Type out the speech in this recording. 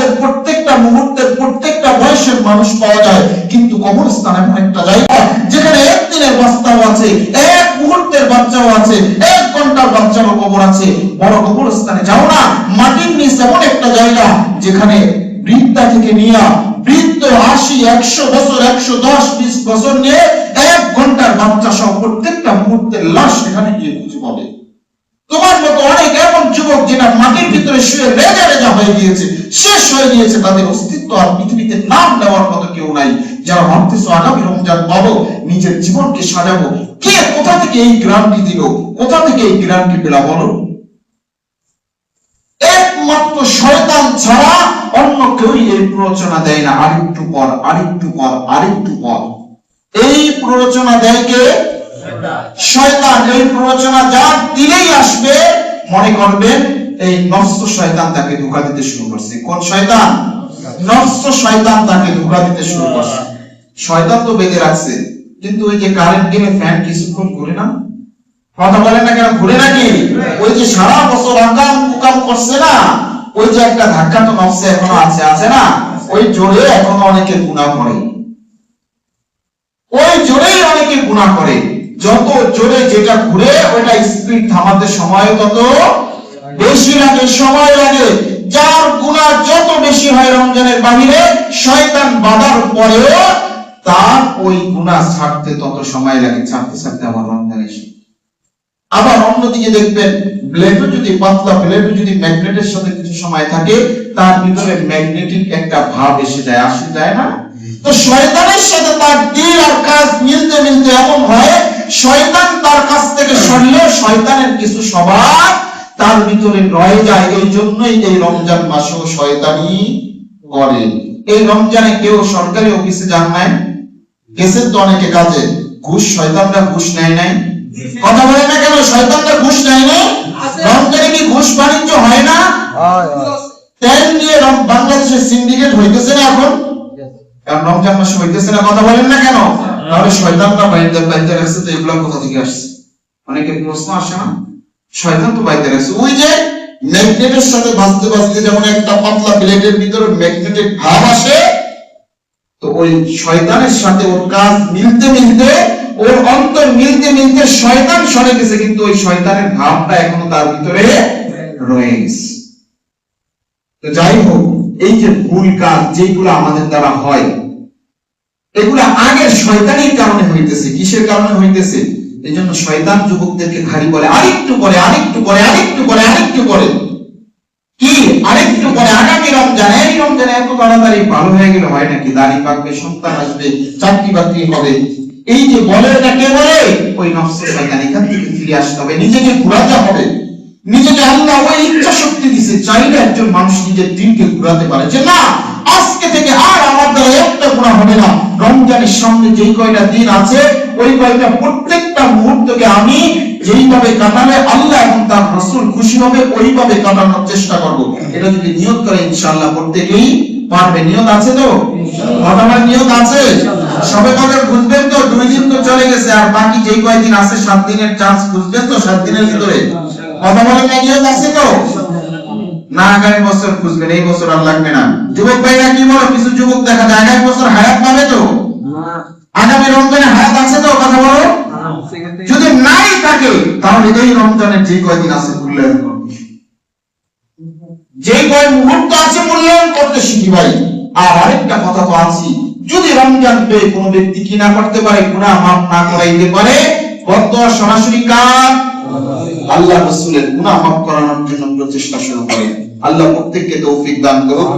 হায়াতের প্রত্যেকটা মুহূর্তের প্রত্যেকটা বয়সের মানুষ পাওয়া যায়, কিন্তু কবরস্থান এমন একটা জায়গা যেখানে একদিনের বাচ্চাও আছে, এক মুহূর্তের বাচ্চাও আছে, 1 ঘন্টার বাচ্চারও কবর আছে। বড় কবরস্থানে যাও না, মাটির নিচ এমন একটা জায়গা যেখানে বৃদ্ধা থেকে নিয়ে বৃদ্ধ 80, 100 বছর, 110, 20 বছর নিয়ে 1 ঘন্টার বাচ্চা সহ প্রত্যেকটা মুহূর্তের লাশ এখানে গিয়ে খুঁজে পাবে। তোমার মতো অনেক এমন যুবক যেটা মাটির ভিতরে শুয়ে রেজা রেজা হয়ে গিয়েছে, শেষ হয়ে গিয়েছে, তাদের অস্তিত্ব আর পৃথিবীতে নাম নেওয়ার মতো কেউ নাই। যারা ভাবতেছো আগামী রমজান পাবো, নিজের জীবনকে সাজাবো, কে কোথা থেকে এই গ্রামটি দিল, কোথা থেকে এই গ্রামটি পেলা বলো? একমাত্র শয়তান ছাড়া অন্য কেউ এই প্ররোচনা দেয় না। আরেকটু পর, আরেকটু পর, আরেকটু পর, এই প্ররোচনা দেয় কে? শয়তান। এই প্ররোচনা যার দিলেই আসবে, মনে করবেন এই নফস শয়তান তাকে ধোঁকা দিতে শুরু করছে। কোন শয়তান? নফস শয়তান তাকে ধোঁকা দিতে শুরু করছে। শয়তান তো বেঁধে রাখছে, কিন্তু ওই যে কারেন্ট গেলে ফ্যান কিছুক্ষণ ঘুরে না, কথা বলেন না কেন, ঘুরে নাকি? ওই যে সারা বছর আকাম কুকাম করছে না, ওই যে একটা ধাক্কা তো নফসে এখনো আছে, আছে না? ওই জোরে এখনো অনেকে গুনাহ করে, ওই জোরেই অনেকে গুনাহ করে। যত জোরে যেটা ঘুরে ওইটা স্পিড থামাতে সময় তত বেশি লাগে, সময় লাগে। যার গুনাহ যত বেশি হয় রমজানের বাহিরে, শয়তান বাধার পরেও তার ওই গুনাহ ছাড়তে তত সময় লাগে, ছাড়তে ছাড়তে আবার রমজান এসে। আবার অন্যদিকে দেখবেন ব্লেডও যদি পাতলা, ব্লেডও যদি ম্যাগনেটের সাথে কিছু সময় থাকে, তার ভিতরে ম্যাগনেটিক একটা ভাব এসে যায়, আসে যায় না? তো শয়তানের সাথে তার দিল আর কাজ মিলতে মিলতে এমন হয়, শয়তান তার কাছ থেকে সরলেও শয়তানের কিছু স্বভাব তার ভিতরে রয়ে যায়। এই জন্যই এই রমজান মাসেও শয়তানি করে। এই রমজানে কেউ সরকারি অফিসে যান নাই, গেছেন তো অনেকে কাজে, ঘুষ শয়তানরা ঘুষ নেয় নাই, কথা বলে না কেন? শয়তানরা ঘুষ নেয় না? রমজানে কি ঘুষ বাণিজ্য হয় না? তেল নিয়ে বাংলাদেশের সিন্ডিকেট হইতেছে না এখন, কারণ রমজান মাসে হইতেছে না, কথা বলেন না কেন? তাহলে শয়তানরা বাইরে রাখছে, তো এগুলো কোথা থেকে আসছে? অনেকের প্রশ্ন আসে না? শয়তান তো বাইরে রাখছে। ওই যে ম্যাগনেটের সাথে বাজতে বাজতে যেমন একটা পাতলা প্লেটের ভিতরে ম্যাগনেটিক ভাব আসে, তো ওই শয়তানের সাথে ওর কাজ মিলতে মিলতে, ওর অন্তর মিলতে মিলতে শয়তান সরে গেছে, কিন্তু ওই শয়তানের ভাবটা এখনো তার ভিতরে রয়ে গেছে। তো যাই হোক, এই যে ভুল কাজ যেগুলো আমাদের দ্বারা হয়, এগুলো আগের শয়তানির কারণে হইতেছে। কিসের কারণে হইতেছে? এই জন্য শয়তান যুবকদেরকে খালি বলে আরেকটু পরে, আরেকটু পরে, আরেকটু পরে, আরেকটু পরে। কি আরেকটু পরে? আগামী রমজান, এই রমজানে এত তাড়াতাড়ি ভালো হয়ে গেলে হয় নাকি? দাড়ি পাকবে, সন্তান আসবে, চাকরি বাকরি হবে। এই যে বলে না, কে বলে? ওই নফস শয়তান। এখান থেকে ফিরে আসতে হবে, নিজেকে ঘুরাতে হবে। নিজেকে আল্লাহ ওই ইচ্ছা শক্তি দিয়েছে, চাইলে একজন মানুষ নিজের দিনকে ঘুরাতে পারে, যে না আজকে থেকে আর আমার দ্বারা একটা গুনাহ হবে না। রমজানের সামনে যেই কয়টা দিন আছে, ওই কয়টা প্রত্যেকটা মুহূর্তকে আমি যেইভাবে কাটালে আল্লাহ এবং তার রাসূল খুশি হবে, ওইভাবে কাটানোর চেষ্টা করব। এটা যদি নিয়ত করে ইনশাআল্লাহ প্রত্যেকেই পারবে। নিয়ত আছে তো? আমার নিয়ত আছে। সবে কদর বুঝবেন তো? 2 দিন তো চলে গেছে, আর বাকি যেই কয়দিন আছে 7 দিনের চান্স বুঝবেন তো? 7 দিনের ভিতরে কথা বলেন না, নিয়ত আছে তো? না আগামী বছর খুঁজবেন, এই বছর আর লাগবে না। যুবক ভাইরা কি বলো? কিছু যুবক দেখা যায় আগামী বছর হায়াত পাবে তো? আগামী রমজানে হায়াত আছে তো? কথা বলো। যদি নাই থাকে তাহলে এই রমজানের যে কয়দিন আছে মূল্যায়ন করবে, যে কয় মুহূর্ত আছে মূল্যায়ন করতে শিখি ভাই। আর আরেকটা কথা তো আছে, যদি রমজান পেয়ে কোনো ব্যক্তি কি না করতে পারে, গুনাহ মাফ না করাইতে পারে, বদদোয়া সরাসরি কার? আল্লাহ রাসূলের গুনাহ মাফ করানোর জন্য প্রচেষ্টা শুরু করে। আল্লাহ প্রত্যেককে তৌফিক দান করুন।